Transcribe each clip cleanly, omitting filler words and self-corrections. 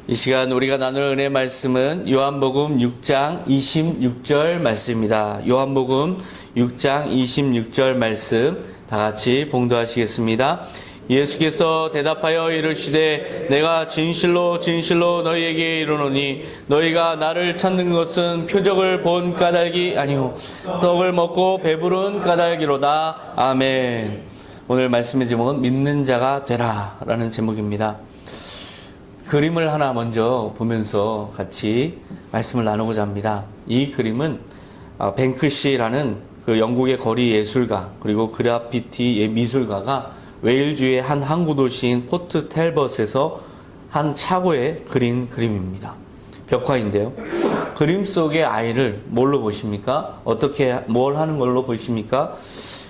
이 시간 우리가 나눌 은혜 말씀은 요한복음 6장 26절 말씀입니다. 요한복음 6장 26절 말씀 다 같이 봉독하시겠습니다. 예수께서 대답하여 이르시되 내가 진실로 진실로 너희에게 이르노니 너희가 나를 찾는 것은 표적을 본 까닭이 아니오 떡을 먹고 배부른 까닭이로다. 아멘. 오늘 말씀의 제목은 믿는 자가 되라 라는 제목입니다. 그림을 하나 먼저 보면서 같이 말씀을 나누고자 합니다. 이 그림은 뱅크시라는 그 영국의 거리 예술가 그리고 그래피티 미술가가 웨일주의 한 항구 도시인 포트 텔벗에서 한 차고에 그린 그림입니다. 벽화인데요. 그림 속의 아이를 뭘로 보십니까? 뭘 하는 걸로 보십니까?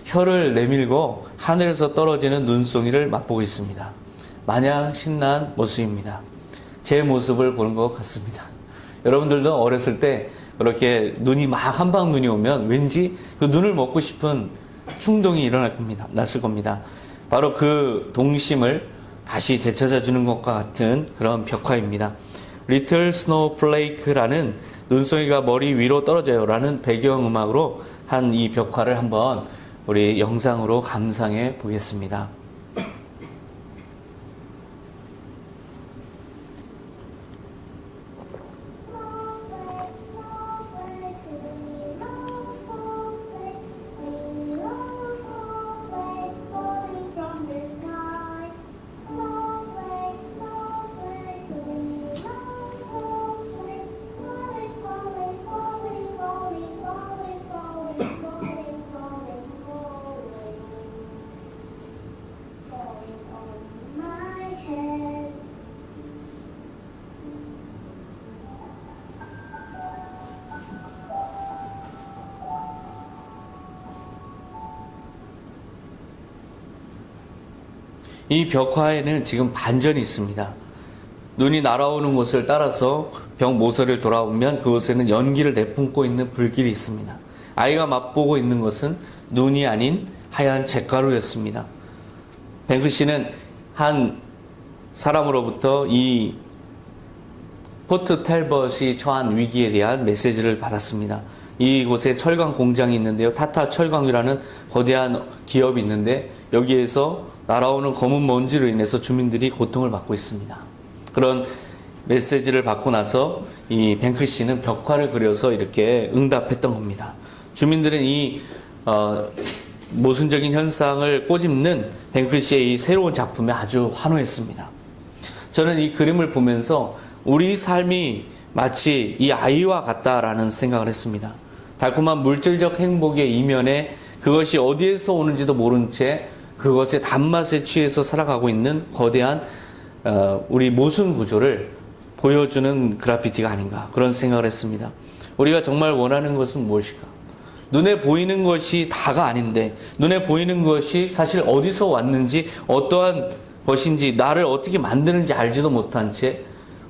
혀를 내밀고 하늘에서 떨어지는 눈송이를 맛보고 있습니다. 마냥 신난 모습입니다. 제 모습을 보는 것 같습니다. 여러분들도 어렸을 때 그렇게 눈이 막 한방 눈이 오면 왠지 그 눈을 먹고 싶은 충동이 났을 겁니다. 바로 그 동심을 다시 되찾아주는 것과 같은 그런 벽화입니다. Little Snowflake라는 눈송이가 머리 위로 떨어져요 라는 배경음악으로 한 이 벽화를 한번 우리 영상으로 감상해 보겠습니다. 이 벽화에는 지금 반전이 있습니다. 눈이 날아오는 곳을 따라서 벽 모서리를 돌아오면 그곳에는 연기를 내뿜고 있는 불길이 있습니다. 아이가 맛보고 있는 것은 눈이 아닌 하얀 잿가루였습니다. 뱅크시는 한 사람으로부터 이 포트 텔벗이 처한 위기에 대한 메시지를 받았습니다. 이곳에 철강 공장이 있는데요. 타타 철강이라는 거대한 기업이 있는데 여기에서 날아오는 검은 먼지로 인해서 주민들이 고통을 받고 있습니다. 그런 메시지를 받고 나서 이 뱅크시는 벽화를 그려서 이렇게 응답했던 겁니다. 주민들은 이 모순적인 현상을 꼬집는 뱅크시의 이 새로운 작품에 아주 환호했습니다. 저는 이 그림을 보면서 우리 삶이 마치 이 아이와 같다라는 생각을 했습니다. 달콤한 물질적 행복의 이면에 그것이 어디에서 오는지도 모른 채 그것의 단맛에 취해서 살아가고 있는 거대한 우리 모순 구조를 보여주는 그래피티가 아닌가 그런 생각을 했습니다. 우리가 정말 원하는 것은 무엇일까? 눈에 보이는 것이 다가 아닌데 눈에 보이는 것이 사실 어디서 왔는지 어떠한 것인지 나를 어떻게 만드는지 알지도 못한 채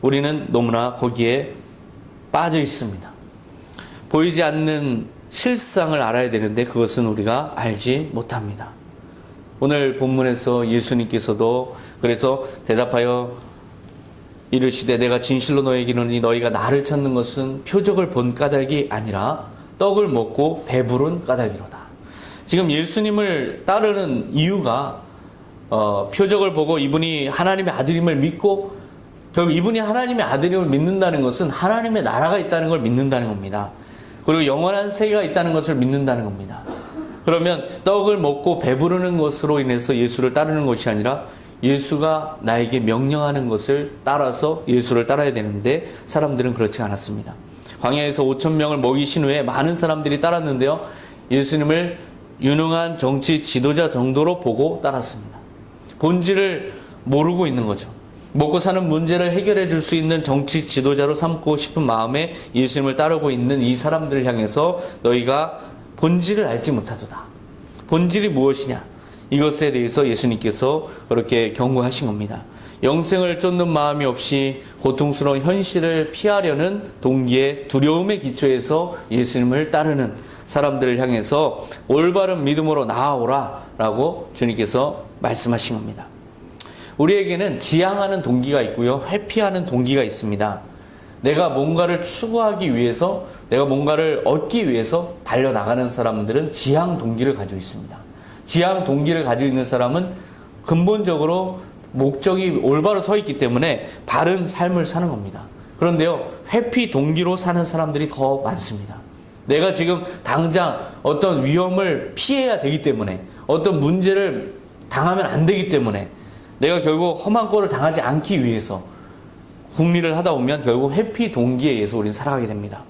우리는 너무나 거기에 빠져 있습니다. 보이지 않는 실상을 알아야 되는데 그것은 우리가 알지 못합니다. 오늘 본문에서 예수님께서도 그래서 대답하여 이르시되 내가 진실로 너에게 이르노니 너희가 나를 찾는 것은 표적을 본 까닭이 아니라 떡을 먹고 배부른 까닭이로다. 지금 예수님을 따르는 이유가 표적을 보고 이분이 하나님의 아들임을 믿고 결국 이분이 하나님의 아들임을 믿는다는 것은 하나님의 나라가 있다는 걸 믿는다는 겁니다. 그리고 영원한 세계가 있다는 것을 믿는다는 겁니다. 그러면 떡을 먹고 배부르는 것으로 인해서 예수를 따르는 것이 아니라 예수가 나에게 명령하는 것을 따라서 예수를 따라야 되는데 사람들은 그렇지 않았습니다. 광야에서 5,000명을 먹이신 후에 많은 사람들이 따랐는데요. 예수님을 유능한 정치 지도자 정도로 보고 따랐습니다. 본질을 모르고 있는 거죠. 먹고 사는 문제를 해결해 줄 수 있는 정치 지도자로 삼고 싶은 마음에 예수님을 따르고 있는 이 사람들을 향해서 너희가 본질을 알지 못하도다. 본질이 무엇이냐? 이것에 대해서 예수님께서 그렇게 경고하신 겁니다. 영생을 쫓는 마음이 없이 고통스러운 현실을 피하려는 동기의 두려움의 기초에서 예수님을 따르는 사람들을 향해서 올바른 믿음으로 나아오라 라고 주님께서 말씀하신 겁니다. 우리에게는 지향하는 동기가 있고요. 회피하는 동기가 있습니다. 내가 뭔가를 추구하기 위해서, 내가 뭔가를 얻기 위해서 달려나가는 사람들은 지향 동기를 가지고 있습니다. 지향 동기를 가지고 있는 사람은 근본적으로 목적이 올바로 서 있기 때문에 바른 삶을 사는 겁니다. 그런데요, 회피 동기로 사는 사람들이 더 많습니다. 내가 지금 당장 어떤 위험을 피해야 되기 때문에, 어떤 문제를 당하면 안 되기 때문에, 내가 결국 험한 꼴을 당하지 않기 위해서 궁리를 하다 보면 결국 회피 동기에 의해서 우리는 살아가게 됩니다.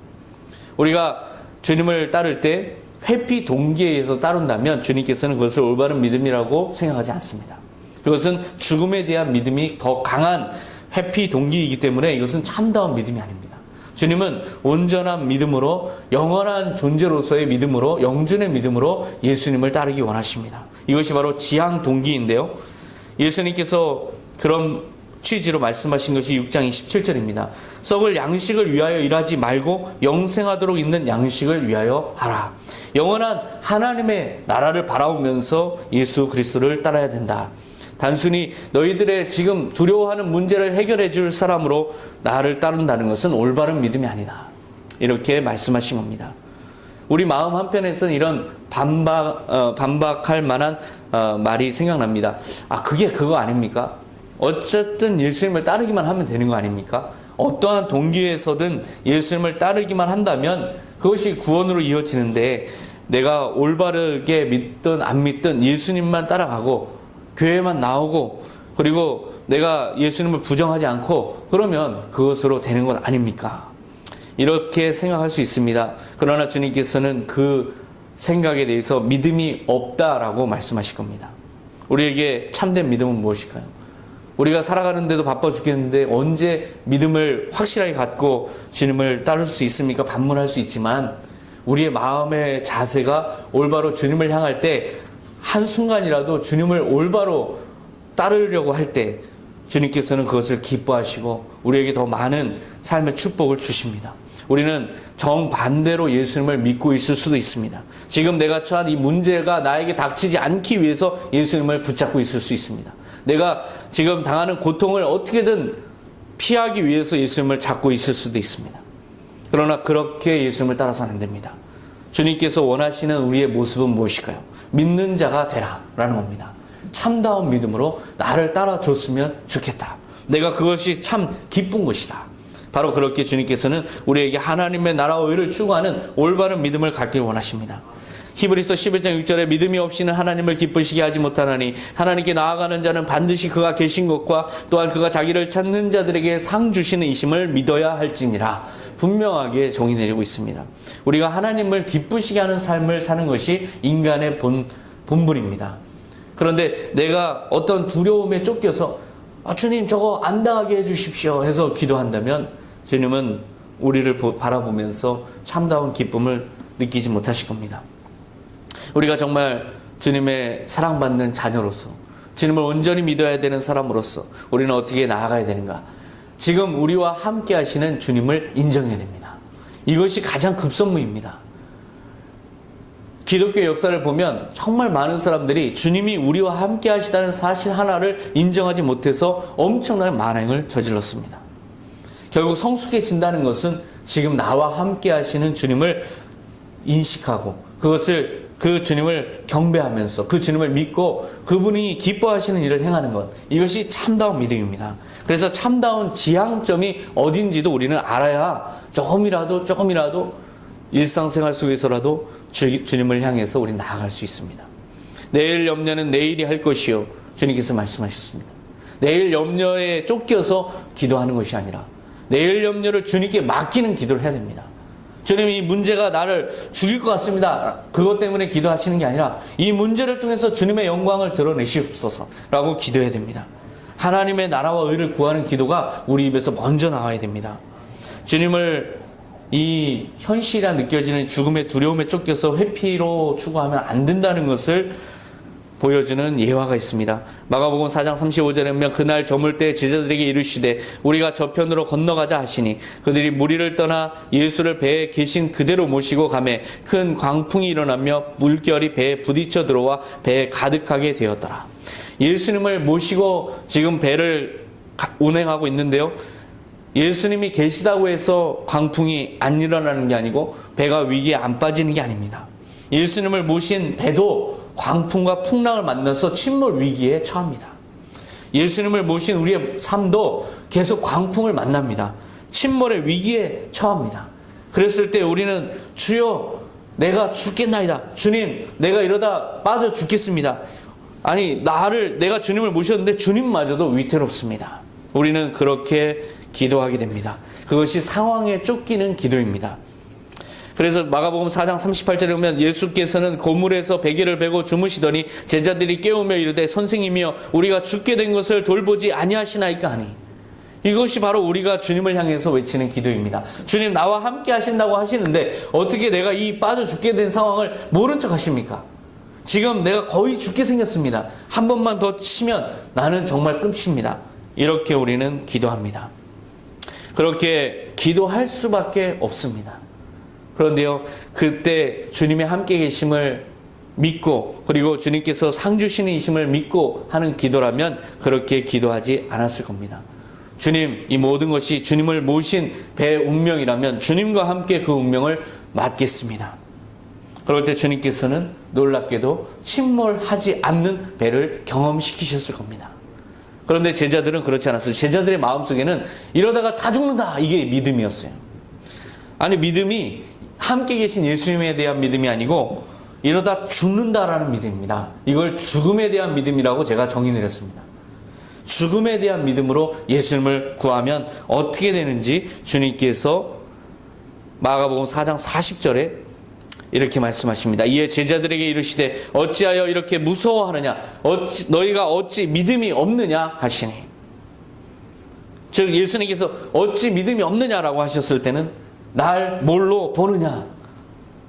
우리가 주님을 따를 때 회피 동기에 의해서 따른다면 주님께서는 그것을 올바른 믿음이라고 생각하지 않습니다. 그것은 죽음에 대한 믿음이 더 강한 회피 동기이기 때문에 이것은 참다운 믿음이 아닙니다. 주님은 온전한 믿음으로, 영원한 존재로서의 믿음으로, 영존의 믿음으로 예수님을 따르기 원하십니다. 이것이 바로 지향 동기인데요. 예수님께서 그런 취지로 말씀하신 것이 6장 27절입니다. 썩을 양식을 위하여 일하지 말고 영생하도록 있는 양식을 위하여 하라. 영원한 하나님의 나라를 바라보면서 예수 그리스도를 따라야 된다. 단순히 너희들의 지금 두려워하는 문제를 해결해 줄 사람으로 나를 따른다는 것은 올바른 믿음이 아니다. 이렇게 말씀하신 겁니다. 우리 마음 한편에서는 이런 반박할 만한 말이 생각납니다. 그게 그거 아닙니까? 어쨌든 예수님을 따르기만 하면 되는 거 아닙니까? 어떠한 동기에서든 예수님을 따르기만 한다면 그것이 구원으로 이어지는데, 내가 올바르게 믿든 안 믿든 예수님만 따라가고 교회만 나오고 그리고 내가 예수님을 부정하지 않고 그러면 그것으로 되는 것 아닙니까? 이렇게 생각할 수 있습니다. 그러나 주님께서는 그 생각에 대해서 믿음이 없다라고 말씀하실 겁니다. 우리에게 참된 믿음은 무엇일까요? 우리가 살아가는데도 바빠 죽겠는데 언제 믿음을 확실하게 갖고 주님을 따를 수 있습니까? 반문할 수 있지만 우리의 마음의 자세가 올바로 주님을 향할 때, 한순간이라도 주님을 올바로 따르려고 할 때 주님께서는 그것을 기뻐하시고 우리에게 더 많은 삶의 축복을 주십니다. 우리는 정반대로 예수님을 믿고 있을 수도 있습니다. 지금 내가 처한 이 문제가 나에게 닥치지 않기 위해서 예수님을 붙잡고 있을 수 있습니다. 내가 지금 당하는 고통을 어떻게든 피하기 위해서 예수님을 잡고 있을 수도 있습니다. 그러나 그렇게 예수님을 따라서는 안 됩니다. 주님께서 원하시는 우리의 모습은 무엇일까요? 믿는 자가 되라 라는 겁니다. 참다운 믿음으로 나를 따라줬으면 좋겠다. 내가 그것이 참 기쁜 것이다. 바로 그렇게 주님께서는 우리에게 하나님의 나라와 의를 추구하는 올바른 믿음을 갖길 원하십니다. 히브리서 11장 6절에 믿음이 없이는 하나님을 기쁘시게 하지 못하나니 하나님께 나아가는 자는 반드시 그가 계신 것과 또한 그가 자기를 찾는 자들에게 상 주시는 이심을 믿어야 할지니라. 분명하게 종이 내리고 있습니다. 우리가 하나님을 기쁘시게 하는 삶을 사는 것이 인간의 본분입니다. 그런데 내가 어떤 두려움에 쫓겨서 주님 저거 안 당하게 해주십시오 해서 기도한다면 주님은 우리를 바라보면서 참다운 기쁨을 느끼지 못하실 겁니다. 우리가 정말 주님의 사랑받는 자녀로서, 주님을 온전히 믿어야 되는 사람으로서 우리는 어떻게 나아가야 되는가? 지금 우리와 함께 하시는 주님을 인정해야 됩니다. 이것이 가장 급선무입니다. 기독교 역사를 보면 정말 많은 사람들이 주님이 우리와 함께 하시다는 사실 하나를 인정하지 못해서 엄청난 만행을 저질렀습니다. 결국 성숙해진다는 것은 지금 나와 함께 하시는 주님을 인식하고 그 주님을 경배하면서 그 주님을 믿고 그분이 기뻐하시는 일을 행하는 것, 이것이 참다운 믿음입니다. 그래서 참다운 지향점이 어딘지도 우리는 알아야 조금이라도 일상생활 속에서라도 주님을 향해서 우리 나아갈 수 있습니다. 내일 염려는 내일이 할 것이요, 주님께서 말씀하셨습니다. 내일 염려에 쫓겨서 기도하는 것이 아니라 내일 염려를 주님께 맡기는 기도를 해야 됩니다. 주님, 이 문제가 나를 죽일 것 같습니다. 그것 때문에 기도하시는 게 아니라 이 문제를 통해서 주님의 영광을 드러내시옵소서라고 기도해야 됩니다. 하나님의 나라와 의를 구하는 기도가 우리 입에서 먼저 나와야 됩니다. 주님을 이 현실이라 느껴지는 죽음의 두려움에 쫓겨서 회피로 추구하면 안 된다는 것을 보여주는 예화가 있습니다. 마가복음 4장 35절에 보면 그날 저물 때 제자들에게 이르시되 우리가 저편으로 건너가자 하시니 그들이 무리를 떠나 예수를 배에 계신 그대로 모시고 가매 큰 광풍이 일어나며 물결이 배에 부딪혀 들어와 배에 가득하게 되었더라. 예수님을 모시고 지금 배를 운행하고 있는데요. 예수님이 계시다고 해서 광풍이 안 일어나는 게 아니고 배가 위기에 안 빠지는 게 아닙니다. 예수님을 모신 배도 광풍과 풍랑을 만나서 침몰 위기에 처합니다. 예수님을 모신 우리의 삶도 계속 광풍을 만납니다. 침몰의 위기에 처합니다. 그랬을 때 우리는 주여 내가 죽겠나이다. 주님 내가 이러다 빠져 죽겠습니다. 아니 내가 주님을 모셨는데 주님마저도 위태롭습니다. 우리는 그렇게 기도하게 됩니다. 그것이 상황에 쫓기는 기도입니다. 그래서 마가복음 4장 38절에 보면 예수께서는 고물에서 베개를 베고 주무시더니 제자들이 깨우며 이르되 선생님이여 우리가 죽게 된 것을 돌보지 아니하시나이까 하니, 이것이 바로 우리가 주님을 향해서 외치는 기도입니다. 주님 나와 함께 하신다고 하시는데 어떻게 내가 이 빠져 죽게 된 상황을 모른 척 하십니까? 지금 내가 거의 죽게 생겼습니다. 한 번만 더 치면 나는 정말 끝입니다. 이렇게 우리는 기도합니다. 그렇게 기도할 수밖에 없습니다. 그런데요, 그때 주님의 함께 계심을 믿고 그리고 주님께서 상 주시는 이심을 믿고 하는 기도라면 그렇게 기도하지 않았을 겁니다. 주님, 이 모든 것이 주님을 모신 배의 운명이라면 주님과 함께 그 운명을 맡겠습니다. 그럴 때 주님께서는 놀랍게도 침몰하지 않는 배를 경험시키셨을 겁니다. 그런데 제자들은 그렇지 않았어요. 제자들의 마음속에는 이러다가 다 죽는다, 이게 믿음이었어요. 아니, 믿음이 함께 계신 예수님에 대한 믿음이 아니고 이러다 죽는다라는 믿음입니다. 이걸 죽음에 대한 믿음이라고 제가 정의 내렸습니다. 죽음에 대한 믿음으로 예수님을 구하면 어떻게 되는지 주님께서 마가복음 4장 40절에 이렇게 말씀하십니다. 이에 제자들에게 이르시되 어찌하여 이렇게 무서워하느냐, 너희가 어찌 믿음이 없느냐 하시니, 즉 예수님께서 어찌 믿음이 없느냐라고 하셨을 때는 나를 뭘로 보느냐,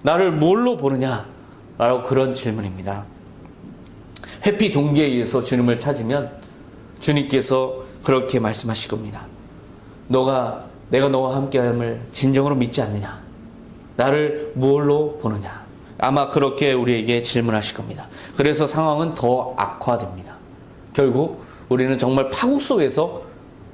나를 뭘로 보느냐 라고 그런 질문입니다. 회피 동기에 의해서 주님을 찾으면 주님께서 그렇게 말씀하실 겁니다. 내가 너와 함께함을 진정으로 믿지 않느냐, 나를 무엇로 보느냐, 아마 그렇게 우리에게 질문하실 겁니다. 그래서 상황은 더 악화됩니다. 결국 우리는 정말 파국 속에서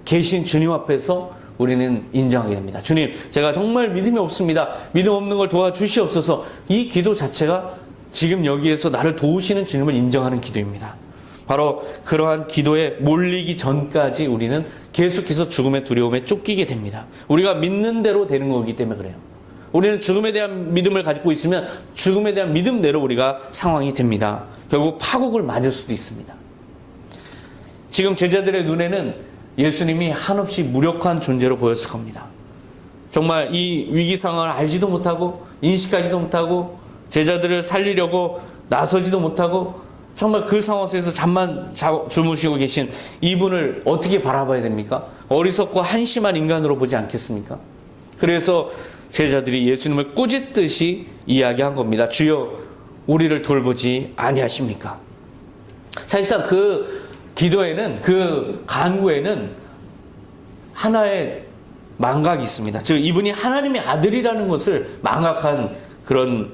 계신 주님 앞에서 우리는 인정하게 됩니다. 주님, 제가 정말 믿음이 없습니다. 믿음 없는 걸 도와주시옵소서. 이 기도 자체가 지금 여기에서 나를 도우시는 주님을 인정하는 기도입니다. 바로 그러한 기도에 몰리기 전까지 우리는 계속해서 죽음의 두려움에 쫓기게 됩니다. 우리가 믿는 대로 되는 거기 때문에 그래요. 우리는 죽음에 대한 믿음을 가지고 있으면 죽음에 대한 믿음대로 우리가 상황이 됩니다. 결국 파국을 맞을 수도 있습니다. 지금 제자들의 눈에는 예수님이 한없이 무력한 존재로 보였을 겁니다. 정말 이 위기 상황을 알지도 못하고 인식하지도 못하고 제자들을 살리려고 나서지도 못하고 정말 그 상황 속에서 잠만 주무시고 계신 이분을 어떻게 바라봐야 됩니까? 어리석고 한심한 인간으로 보지 않겠습니까? 그래서 제자들이 예수님을 꾸짖듯이 이야기한 겁니다. 주여 우리를 돌보지 아니하십니까? 사실상 그 기도에는, 그 간구에는 하나의 망각이 있습니다. 즉 이분이 하나님의 아들이라는 것을 망각한 그런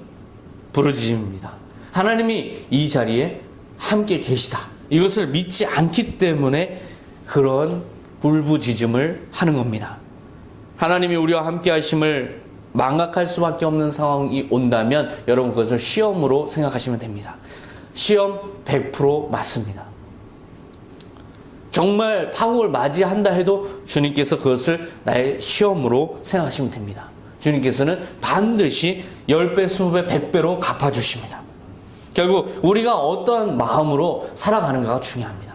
부르짖음입니다. 하나님이 이 자리에 함께 계시다, 이것을 믿지 않기 때문에 그런 불부짖음을 하는 겁니다. 하나님이 우리와 함께 하심을 망각할 수밖에 없는 상황이 온다면 여러분 그것을 시험으로 생각하시면 됩니다. 시험 100% 맞습니다. 정말 파국을 맞이한다 해도 주님께서 그것을 나의 시험으로 생각하시면 됩니다. 주님께서는 반드시 10배, 20배, 100배로 갚아주십니다. 결국 우리가 어떠한 마음으로 살아가는가가 중요합니다.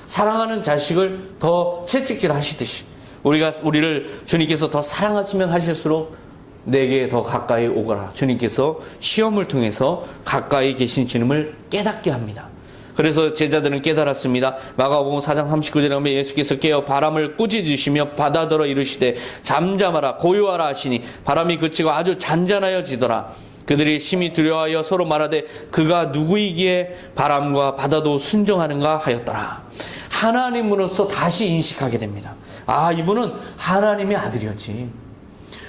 사랑하는 자식을 더 채찍질 하시듯이 우리를 주님께서 더 사랑하시면 하실수록 내게 더 가까이 오거라. 주님께서 시험을 통해서 가까이 계신 주님을 깨닫게 합니다. 그래서 제자들은 깨달았습니다. 마가복음 4장 39절에 보면 예수께서 깨어 바람을 꾸짖으시며 바다더러 이르시되 잠잠하라 고요하라 하시니 바람이 그치고 아주 잔잔하여지더라. 그들이 심히 두려워하여 서로 말하되 그가 누구이기에 바람과 바다도 순종하는가 하였더라. 하나님으로서 다시 인식하게 됩니다. 아, 이분은 하나님의 아들이었지.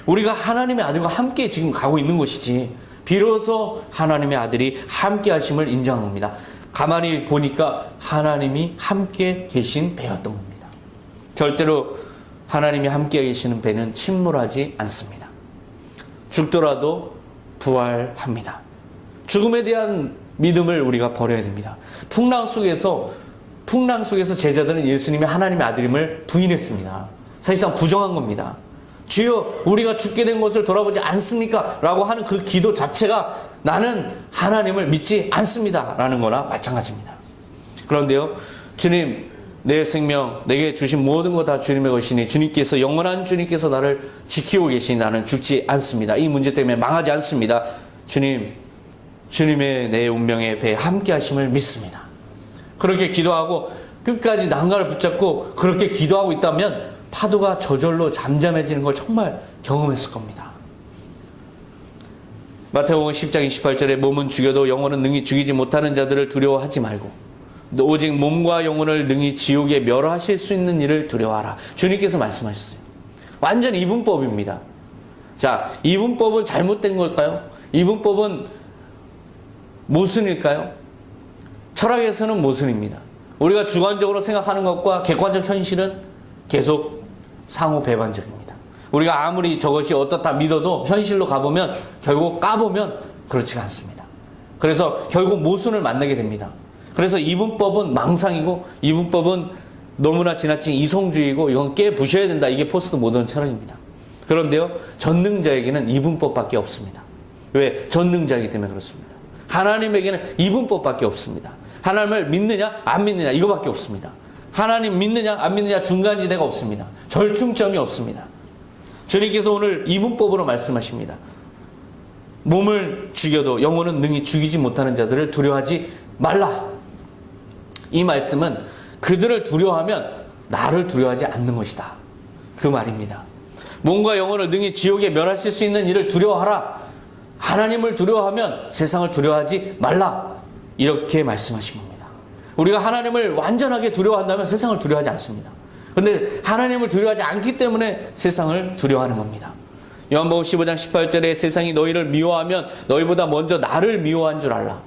우리가 하나님의 아들과 함께 지금 가고 있는 것이지. 비로소 하나님의 아들이 함께 하심을 인정한 겁니다. 가만히 보니까 하나님이 함께 계신 배였던 겁니다. 절대로 하나님이 함께 계시는 배는 침몰하지 않습니다. 죽더라도 부활합니다. 죽음에 대한 믿음을 우리가 버려야 됩니다. 풍랑 속에서 제자들은 예수님이 하나님의 아들임을 부인했습니다. 사실상 부정한 겁니다. 주여, 우리가 죽게 된 것을 돌아보지 않습니까? 라고 하는 그 기도 자체가 나는 하나님을 믿지 않습니다 라는 거나 마찬가지입니다. 그런데요, 주님, 내 생명, 내게 주신 모든 것 다 주님의 것이니 주님께서, 영원한 주님께서 나를 지키고 계시니 나는 죽지 않습니다. 이 문제 때문에 망하지 않습니다. 주님의 내 운명의 배에 함께 하심을 믿습니다. 그렇게 기도하고 끝까지 난간을 붙잡고 그렇게 기도하고 있다면 파도가 저절로 잠잠해지는 걸 정말 경험했을 겁니다. 마태복음 10장 28절에 몸은 죽여도 영혼은 능히 죽이지 못하는 자들을 두려워하지 말고 오직 몸과 영혼을 능히 지옥에 멸하실 수 있는 일을 두려워하라. 주님께서 말씀하셨어요. 완전 이분법입니다. 자, 이분법은 잘못된 걸까요? 이분법은 모순일까요? 철학에서는 모순입니다. 우리가 주관적으로 생각하는 것과 객관적 현실은 계속 상호 배반적입니다. 우리가 아무리 저것이 어떻다 믿어도 현실로 가보면 결국 까보면 그렇지가 않습니다. 그래서 결국 모순을 만나게 됩니다. 그래서 이분법은 망상이고 이분법은 너무나 지나친 이성주의고 이건 깨부셔야 된다. 이게 포스트 모던 철학입니다. 그런데요, 전능자에게는 이분법밖에 없습니다. 왜? 전능자이기 때문에 그렇습니다. 하나님에게는 이분법밖에 없습니다. 하나님을 믿느냐 안 믿느냐 이거밖에 없습니다. 하나님 믿느냐 안 믿느냐 중간지대가 없습니다. 절충점이 없습니다. 주님께서 오늘 이분법으로 말씀하십니다. 몸을 죽여도 영혼은 능히 죽이지 못하는 자들을 두려워하지 말라. 이 말씀은 그들을 두려워하면 나를 두려워하지 않는 것이다. 그 말입니다. 몸과 영혼을 능히 지옥에 멸하실 수 있는 일을 두려워하라. 하나님을 두려워하면 세상을 두려워하지 말라. 이렇게 말씀하신 겁니다. 우리가 하나님을 완전하게 두려워한다면 세상을 두려워하지 않습니다. 그런데 하나님을 두려워하지 않기 때문에 세상을 두려워하는 겁니다. 요한복음 15장 18절에 세상이 너희를 미워하면 너희보다 먼저 나를 미워한 줄 알라.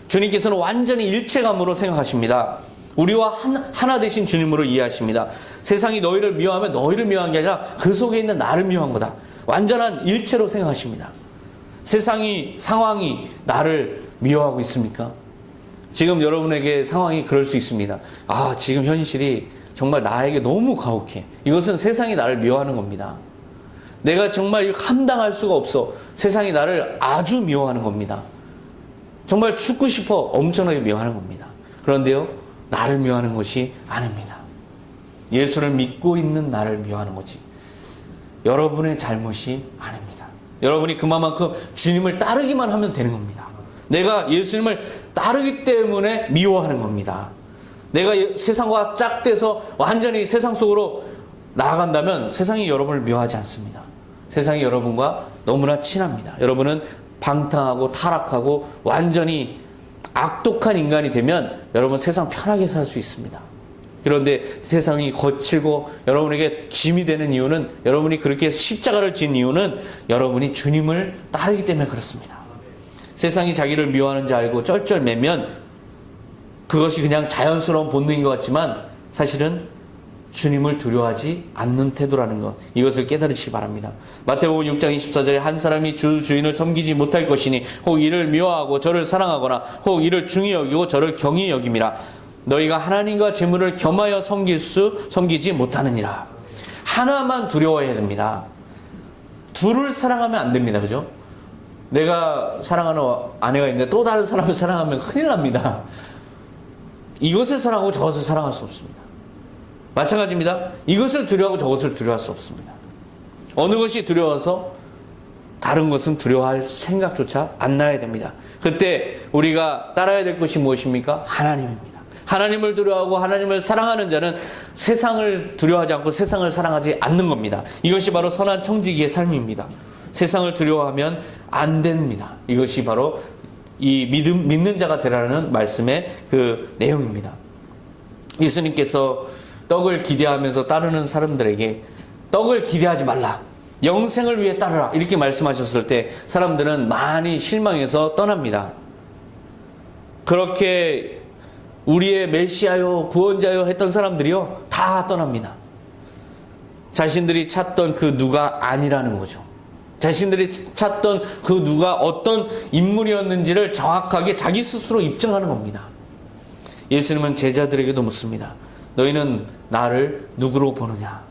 주님께서는 완전히 일체감으로 생각하십니다. 우리와 하나 되신 주님으로 이해하십니다. 세상이 너희를 미워하면 너희를 미워한 게 아니라 그 속에 있는 나를 미워한 거다. 완전한 일체로 생각하십니다. 세상이, 상황이 나를 미워하고 있습니까? 지금 여러분에게 상황이 그럴 수 있습니다. 아, 지금 현실이 정말 나에게 너무 가혹해. 이것은 세상이 나를 미워하는 겁니다. 내가 정말 감당할 수가 없어. 세상이 나를 아주 미워하는 겁니다. 정말 죽고 싶어. 엄청나게 미워하는 겁니다. 그런데요, 나를 미워하는 것이 아닙니다. 예수를 믿고 있는 나를 미워하는 거지. 여러분의 잘못이 아닙니다. 여러분이 그만큼 주님을 따르기만 하면 되는 겁니다. 내가 예수님을 따르기 때문에 미워하는 겁니다. 내가 세상과 짝돼서 완전히 세상 속으로 나아간다면 세상이 여러분을 미워하지 않습니다. 세상이 여러분과 너무나 친합니다. 여러분은 방탕하고 타락하고 완전히 악독한 인간이 되면 여러분 세상 편하게 살 수 있습니다. 그런데 세상이 거칠고 여러분에게 짐이 되는 이유는, 여러분이 그렇게 십자가를 진 이유는 여러분이 주님을 따르기 때문에 그렇습니다. 세상이 자기를 미워하는 줄 알고 쩔쩔매면 그것이 그냥 자연스러운 본능인 것 같지만 사실은 주님을 두려워하지 않는 태도라는 것, 이것을 깨달으시기 바랍니다. 마태복음 6장 24절에 한 사람이 주인을 섬기지 못할 것이니 혹 이를 미워하고 저를 사랑하거나 혹 이를 중히 여기고 저를 경히 여김이라. 너희가 하나님과 재물을 겸하여 섬기지 못하느니라. 하나만 두려워해야 됩니다. 둘을 사랑하면 안 됩니다. 그죠? 내가 사랑하는 아내가 있는데 또 다른 사람을 사랑하면 큰일 납니다. 이것을 사랑하고 저것을 사랑할 수 없습니다. 마찬가지입니다. 이것을 두려워하고 저것을 두려워할 수 없습니다. 어느 것이 두려워서 다른 것은 두려워할 생각조차 안 나야 됩니다. 그때 우리가 따라야 될 것이 무엇입니까? 하나님입니다. 하나님을 두려워하고 하나님을 사랑하는 자는 세상을 두려워하지 않고 세상을 사랑하지 않는 겁니다. 이것이 바로 선한 청지기의 삶입니다. 세상을 두려워하면 안 됩니다. 이것이 바로 이 믿는 자가 되라는 말씀의 그 내용입니다. 예수님께서 떡을 기대하면서 따르는 사람들에게 떡을 기대하지 말라, 영생을 위해 따르라, 이렇게 말씀하셨을 때 사람들은 많이 실망해서 떠납니다. 그렇게 우리의 메시아요, 구원자요 했던 사람들이요, 다 떠납니다. 자신들이 찾던 그 누가 아니라는 거죠. 자신들이 찾던 그 누가 어떤 인물이었는지를 정확하게 자기 스스로 입증하는 겁니다. 예수님은 제자들에게도 묻습니다. 너희는 나를 누구로 보느냐?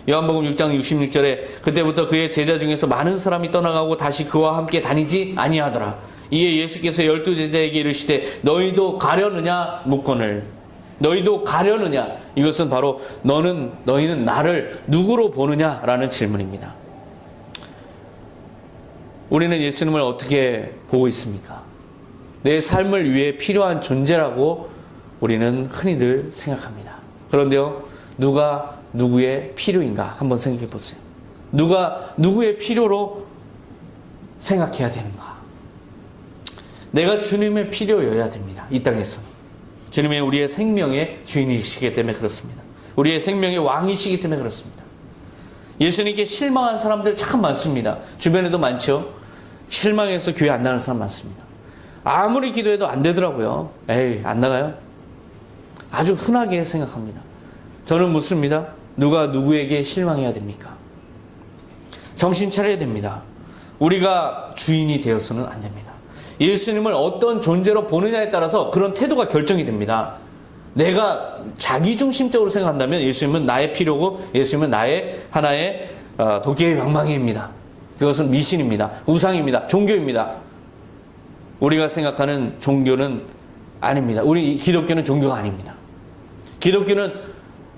요한복음 6장 66절에 그때부터 그의 제자 중에서 많은 사람이 떠나가고 다시 그와 함께 다니지 아니하더라. 이에 예수께서 12 제자에게 이르시되 너희도 가려느냐 묻거늘. 너희도 가려느냐. 이것은 바로 너희는 나를 누구로 보느냐라는 질문입니다. 우리는 예수님을 어떻게 보고 있습니까? 내 삶을 위해 필요한 존재라고 우리는 흔히들 생각합니다. 그런데요, 누가 누구의 필요인가 한번 생각해 보세요. 누가 누구의 필요로 생각해야 되는가? 내가 주님의 필요여야 됩니다. 이 땅에서. 주님의 우리의 생명의 주인이시기 때문에 그렇습니다. 우리의 생명의 왕이시기 때문에 그렇습니다. 예수님께 실망한 사람들 참 많습니다. 주변에도 많죠. 실망해서 교회 안 나가는 사람 많습니다. 아무리 기도해도 안 되더라고요. 에이, 안 나가요? 아주 흔하게 생각합니다. 저는 묻습니다. 누가 누구에게 실망해야 됩니까? 정신 차려야 됩니다. 우리가 주인이 되어서는 안 됩니다. 예수님을 어떤 존재로 보느냐에 따라서 그런 태도가 결정이 됩니다. 내가 자기중심적으로 생각한다면 예수님은 나의 필요고 예수님은 나의 하나의 도끼의 방망이입니다. 그것은 미신입니다. 우상입니다. 종교입니다. 우리가 생각하는 종교는 아닙니다. 우리 기독교는 종교가 아닙니다. 기독교는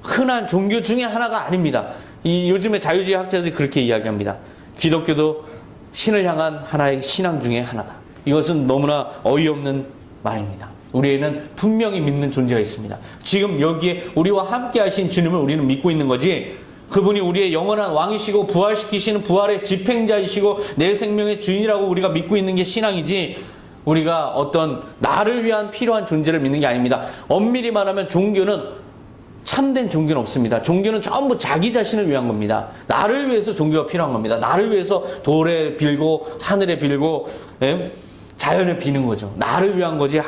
흔한 종교 중에 하나가 아닙니다. 요즘에 자유주의 학자들이 그렇게 이야기합니다. 기독교도 신을 향한 하나의 신앙 중에 하나다. 이것은 너무나 어이없는 말입니다. 우리에는 분명히 믿는 존재가 있습니다. 지금 여기에 우리와 함께 하신 주님을 우리는 믿고 있는 거지, 그분이 우리의 영원한 왕이시고 부활시키시는 부활의 집행자이시고 내 생명의 주인이라고 우리가 믿고 있는 게 신앙이지, 우리가 어떤 나를 위한 필요한 존재를 믿는 게 아닙니다. 엄밀히 말하면 종교는, 참된 종교는 없습니다. 종교는 전부 자기 자신을 위한 겁니다. 나를 위해서 종교가 필요한 겁니다. 나를 위해서 돌에 빌고 하늘에 빌고 자연에 비는 거죠. 나를 위한 거지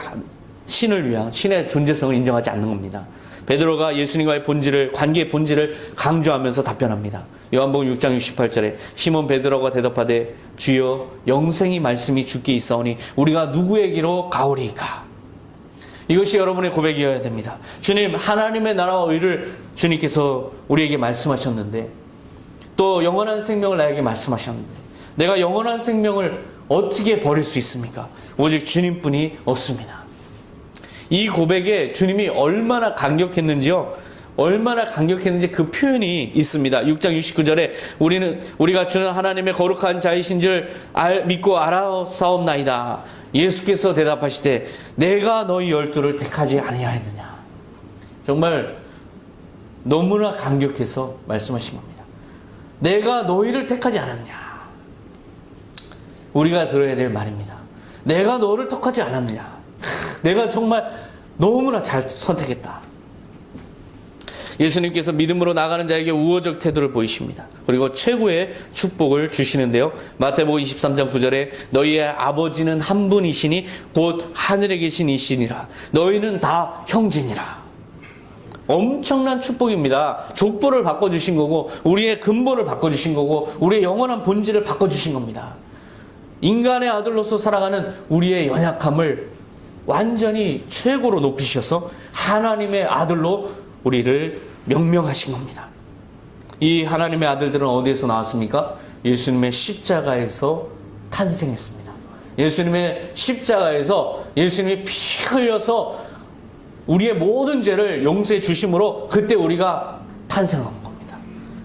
신을 위한, 신의 존재성을 인정하지 않는 겁니다. 베드로가 예수님과의 본질을, 관계의 본질을 강조하면서 답변합니다. 요한복음 6장 68절에 시몬 베드로가 대답하되 주여 영생이 말씀이 주께 있사오니 우리가 누구에게로 가오리이까? 이것이 여러분의 고백이어야 됩니다. 주님, 하나님의 나라와 의를 주님께서 우리에게 말씀하셨는데, 또 영원한 생명을 나에게 말씀하셨는데, 내가 영원한 생명을 어떻게 버릴 수 있습니까? 오직 주님뿐이 없습니다. 이 고백에 주님이 얼마나 감격했는지요, 얼마나 감격했는지 그 표현이 있습니다. 6장 69절에 우리가 주는 하나님의 거룩한 자이신 줄 믿고 알아싸움나이다. 예수께서 대답하시되 내가 너희 12를 택하지 아니하였느냐. 정말 너무나 감격해서 말씀하신 겁니다. 내가 너희를 택하지 않았냐. 우리가 들어야 될 말입니다. 내가 너를 택하지 않았느냐. 내가 정말 너무나 잘 선택했다. 예수님께서 믿음으로 나가는 자에게 우호적 태도를 보이십니다. 그리고 최고의 축복을 주시는데요. 마태복음 23장 9절에 너희의 아버지는 한 분이시니 곧 하늘에 계신 이시니라. 너희는 다 형제니라. 엄청난 축복입니다. 족보를 바꿔주신 거고, 우리의 근본을 바꿔주신 거고, 우리의 영원한 본질을 바꿔주신 겁니다. 인간의 아들로서 살아가는 우리의 연약함을 완전히 최고로 높이셔서 하나님의 아들로 우리를 명명하신 겁니다. 이 하나님의 아들들은 어디에서 나왔습니까? 예수님의 십자가에서 탄생했습니다. 예수님의 십자가에서 예수님이 피 흘려서 우리의 모든 죄를 용서해 주심으로 그때 우리가 탄생한 겁니다.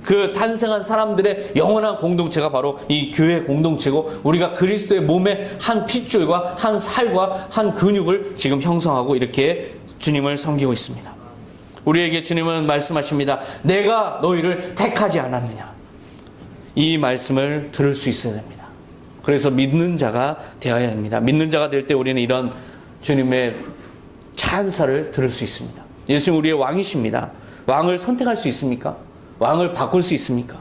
그 탄생한 사람들의 영원한 공동체가 바로 이 교회 공동체고, 우리가 그리스도의 몸의 한 핏줄과 한 살과 한 근육을 지금 형성하고 이렇게 주님을 섬기고 있습니다. 우리에게 주님은 말씀하십니다. 내가 너희를 택하지 않았느냐. 이 말씀을 들을 수 있어야 됩니다. 그래서 믿는 자가 되어야 합니다. 믿는 자가 될 때 우리는 이런 주님의 찬사를 들을 수 있습니다. 예수님 우리의 왕이십니다. 왕을 선택할 수 있습니까? 왕을 바꿀 수 있습니까?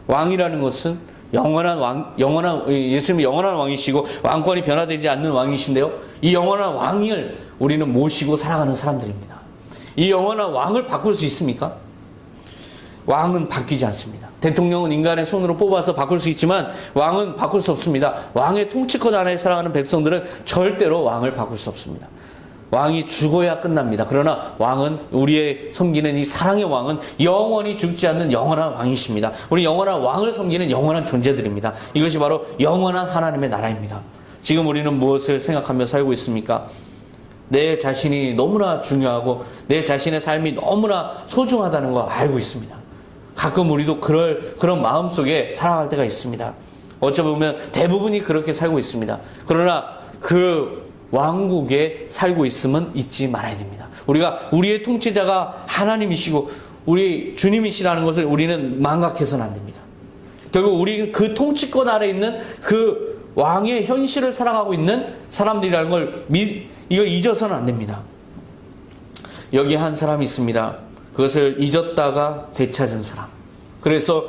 왕이라는 것은 예수님이 영원한 왕이시고 왕권이 변화되지 않는 왕이신데요. 이 영원한 왕을 우리는 모시고 살아가는 사람들입니다. 이 영원한 왕을 바꿀 수 있습니까? 왕은 바뀌지 않습니다. 대통령은 인간의 손으로 뽑아서 바꿀 수 있지만 왕은 바꿀 수 없습니다. 왕의 통치권 안에 살아가는 백성들은 절대로 왕을 바꿀 수 없습니다. 왕이 죽어야 끝납니다. 그러나 왕은, 우리의 섬기는 이 사랑의 왕은 영원히 죽지 않는 영원한 왕이십니다. 우리 영원한 왕을 섬기는 영원한 존재들입니다. 이것이 바로 영원한 하나님의 나라입니다. 지금 우리는 무엇을 생각하며 살고 있습니까? 내 자신이 너무나 중요하고 내 자신의 삶이 너무나 소중하다는 거 알고 있습니다. 가끔 우리도 그런 마음 속에 살아갈 때가 있습니다. 어쩌면 대부분이 그렇게 살고 있습니다. 그러나 그 왕국에 살고 있음은 잊지 말아야 됩니다. 우리의 통치자가 하나님이시고 우리 주님이시라는 것을 우리는 망각해서는 안 됩니다. 결국 우리는 그 통치권 아래 있는 그 왕의 현실을 살아가고 있는 사람들이라는 걸 이걸 잊어서는 안 됩니다. 여기 한 사람이 있습니다. 그것을 잊었다가 되찾은 사람. 그래서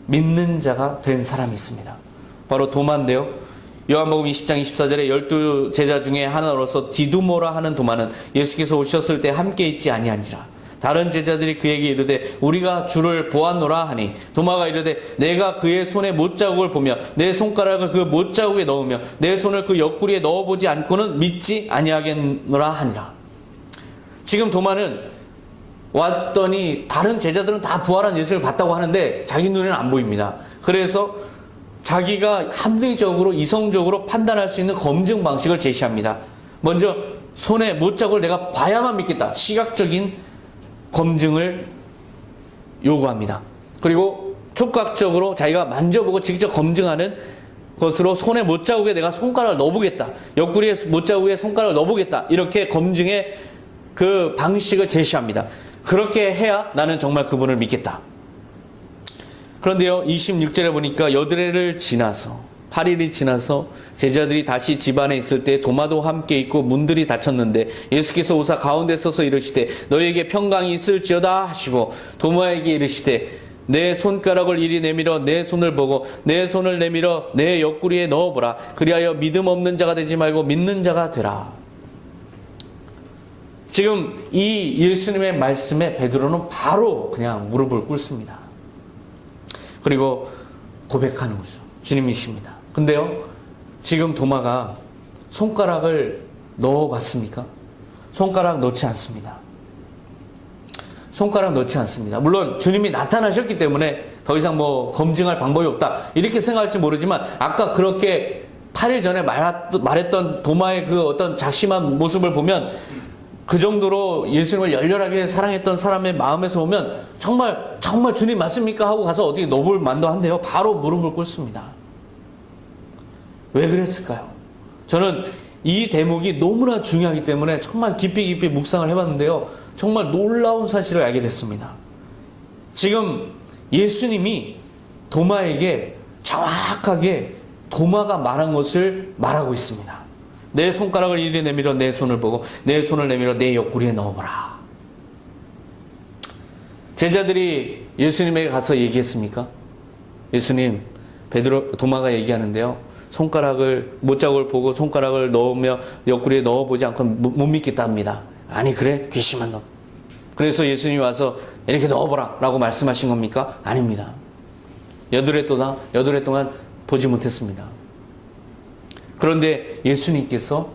믿는 자가 된 사람이 있습니다. 바로 도마인데요. 요한복음 20장 24절에 12제자 중에 하나로서 디두모라 하는 도마는 예수께서 오셨을 때 함께 있지 아니한지라. 다른 제자들이 그에게 이르되 우리가 주를 보았노라 하니 도마가 이르되 내가 그의 손에 못자국을 보며 내 손가락을 그 못자국에 넣으며 내 손을 그 옆구리에 넣어보지 않고는 믿지 아니하겠노라 하니라. 지금 도마는 왔더니 다른 제자들은 다 부활한 예수를 봤다고 하는데 자기 눈에는 안 보입니다. 그래서 자기가 합리적으로 이성적으로 판단할 수 있는 검증 방식을 제시합니다. 먼저 손에 못자국을 내가 봐야만 믿겠다. 시각적인 검증을 요구합니다. 그리고 촉각적으로 자기가 만져보고 직접 검증하는 것으로 손에 못자국에 내가 손가락을 넣어보겠다. 옆구리에 못자국에 손가락을 넣어보겠다. 이렇게 검증의 그 방식을 제시합니다. 그렇게 해야 나는 정말 그분을 믿겠다. 그런데요, 26절에 보니까 여드레를 지나서 8일이 지나서 제자들이 다시 집 안에 있을 때 도마도 함께 있고 문들이 닫혔는데 예수께서 오사 가운데 서서 이르시되 너희에게 평강이 있을지어다 하시고 도마에게 이르시되 내 손가락을 이리 내밀어 내 손을 보고 내 손을 내밀어 내 옆구리에 넣어보라. 그리하여 믿음 없는 자가 되지 말고 믿는 자가 되라. 지금 이 예수님의 말씀에 베드로는 바로 그냥 무릎을 꿇습니다. 그리고 고백하는 거죠. 주님이십니다. 근데요, 지금 도마가 손가락을 넣어봤습니까? 손가락 넣지 않습니다. 손가락 넣지 않습니다. 물론 주님이 나타나셨기 때문에 더 이상 검증할 방법이 없다 이렇게 생각할지 모르지만 아까 그렇게 8일 전에 말했던 도마의 그 어떤 작심한 모습을 보면 그 정도로 예수님을 열렬하게 사랑했던 사람의 마음에서 보면 정말 주님 맞습니까? 하고 가서 어떻게 넣어볼 만도 한데요. 바로 무릎을 꿇습니다. 왜 그랬을까요? 저는 이 대목이 너무나 중요하기 때문에 정말 깊이 묵상을 해봤는데요. 정말 놀라운 사실을 알게 됐습니다. 지금 예수님이 도마에게 정확하게 도마가 말한 것을 말하고 있습니다. 내 손가락을 이리 내밀어 내 손을 보고 내 손을 내밀어 내 옆구리에 넣어보라. 제자들이 예수님에게 가서 얘기했습니까? 예수님, 도마가 얘기하는데요. 못자국을 보고 손가락을 넣으며 옆구리에 넣어보지 않고 못 믿겠답니다. 아니 그래? 괘씸한 놈. 그래서 예수님이 와서 이렇게 넣어보라 라고 말씀하신 겁니까? 아닙니다. 여드레 동안 보지 못했습니다. 그런데 예수님께서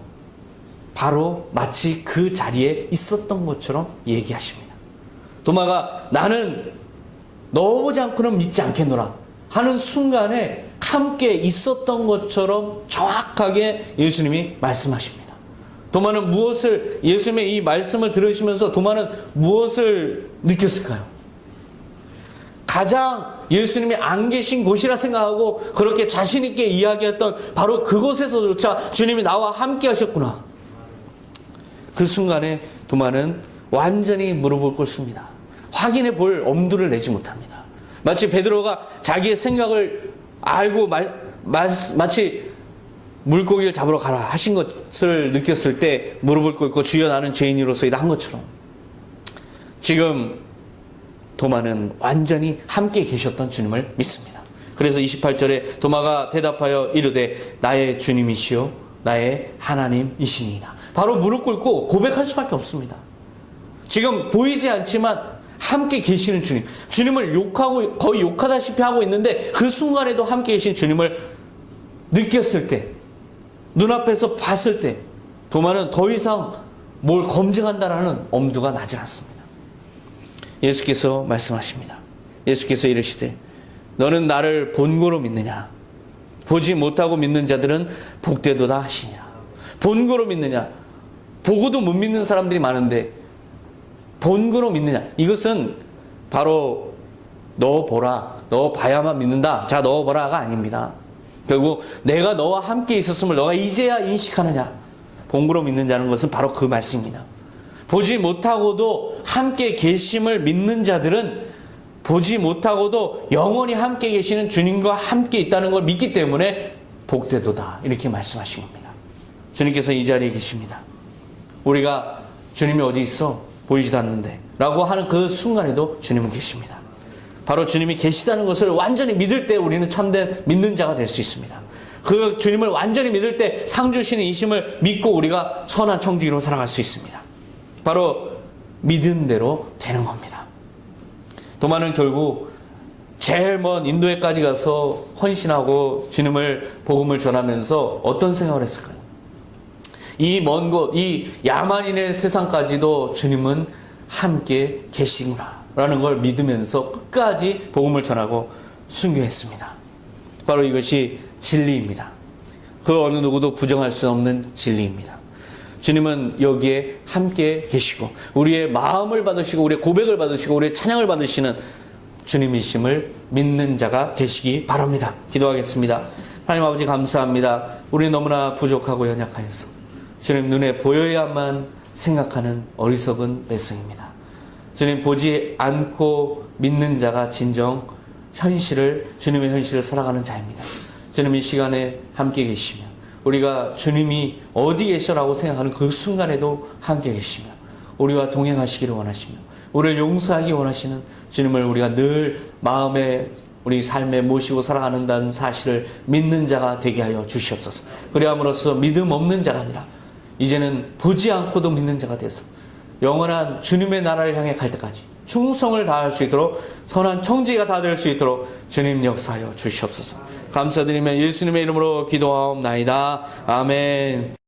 바로 마치 그 자리에 있었던 것처럼 얘기하십니다. 도마가 나는 넣어보지 않고는 믿지 않겠노라 하는 순간에 함께 있었던 것처럼 정확하게 예수님이 말씀하십니다. 도마는 예수님의 이 말씀을 들으시면서 도마는 무엇을 느꼈을까요? 가장 예수님이 안 계신 곳이라 생각하고 그렇게 자신있게 이야기했던 바로 그곳에서조차 주님이 나와 함께 하셨구나. 그 순간에 도마는 완전히 무릎을 꿇습니다. 확인해 볼 엄두를 내지 못합니다. 마치 베드로가 자기의 생각을 알고 마치 물고기를 잡으러 가라 하신 것을 느꼈을 때 무릎을 꿇고 주여 나는 죄인으로서이다 한 것처럼 지금 도마는 완전히 함께 계셨던 주님을 믿습니다. 그래서 28절에 도마가 대답하여 이르되 나의 주님이시요 나의 하나님이시니이다. 바로 무릎 꿇고 고백할 수밖에 없습니다. 지금 보이지 않지만 함께 계시는 주님, 주님을 욕하고 거의 욕하다시피 하고 있는데 그 순간에도 함께 계신 주님을 느꼈을 때, 눈앞에서 봤을 때 도마는 더 이상 뭘 검증한다라는 엄두가 나지 않습니다. 예수께서 말씀하십니다. 예수께서 이르시되 너는 나를 본고로 믿느냐? 보지 못하고 믿는 자들은 복되도다 하시니라. 본고로 믿느냐? 보고도 못 믿는 사람들이 많은데 본고로 믿느냐? 이것은 바로 넣어보라, 넣어봐야만 믿는다, 자 넣어보라가 아닙니다. 결국 내가 너와 함께 있었음을 너가 이제야 인식하느냐? 본고로 믿는 자는 것은 바로 그 말씀입니다. 보지 못하고도 함께 계심을 믿는 자들은 보지 못하고도 영원히 함께 계시는 주님과 함께 있다는 걸 믿기 때문에 복되도다, 이렇게 말씀하신 겁니다. 주님께서 이 자리에 계십니다. 우리가 주님이 어디 있어? 보이지도 않는데 라고 하는 그 순간에도 주님은 계십니다. 바로 주님이 계시다는 것을 완전히 믿을 때 우리는 참된 믿는 자가 될 수 있습니다. 그 주님을 완전히 믿을 때 상 주시는 이심을 믿고 우리가 선한 청지기로 살아갈 수 있습니다. 바로 믿은 대로 되는 겁니다. 도마는 결국 제일 먼 인도에까지 가서 헌신하고 주님을 복음을 전하면서 어떤 생각을 했을까요? 이 먼 곳, 이 야만인의 세상까지도 주님은 함께 계시구나 라는 걸 믿으면서 끝까지 복음을 전하고 순교했습니다. 바로 이것이 진리입니다. 그 어느 누구도 부정할 수 없는 진리입니다. 주님은 여기에 함께 계시고 우리의 마음을 받으시고 우리의 고백을 받으시고 우리의 찬양을 받으시는 주님이심을 믿는 자가 되시기 바랍니다. 기도하겠습니다. 하나님 아버지 감사합니다. 우리 너무나 부족하고 연약하여서 주님 눈에 보여야만 생각하는 어리석은 백성입니다. 주님 보지 않고 믿는 자가 진정 주님의 현실을 살아가는 자입니다. 주님 이 시간에 함께 계시며 우리가 주님이 어디 계셔라고 생각하는 그 순간에도 함께 계시며 우리와 동행하시기를 원하시며 우리를 용서하기 원하시는 주님을 우리가 늘 마음에 우리 삶에 모시고 살아가는다는 사실을 믿는 자가 되게 하여 주시옵소서. 그리함으로써 믿음 없는 자가 아니라 이제는 보지 않고도 믿는 자가 돼서 영원한 주님의 나라를 향해 갈 때까지 충성을 다할 수 있도록 선한 청지가 다 될 수 있도록 주님 역사하여 주시옵소서. 감사드리며 예수님의 이름으로 기도하옵나이다. 아멘.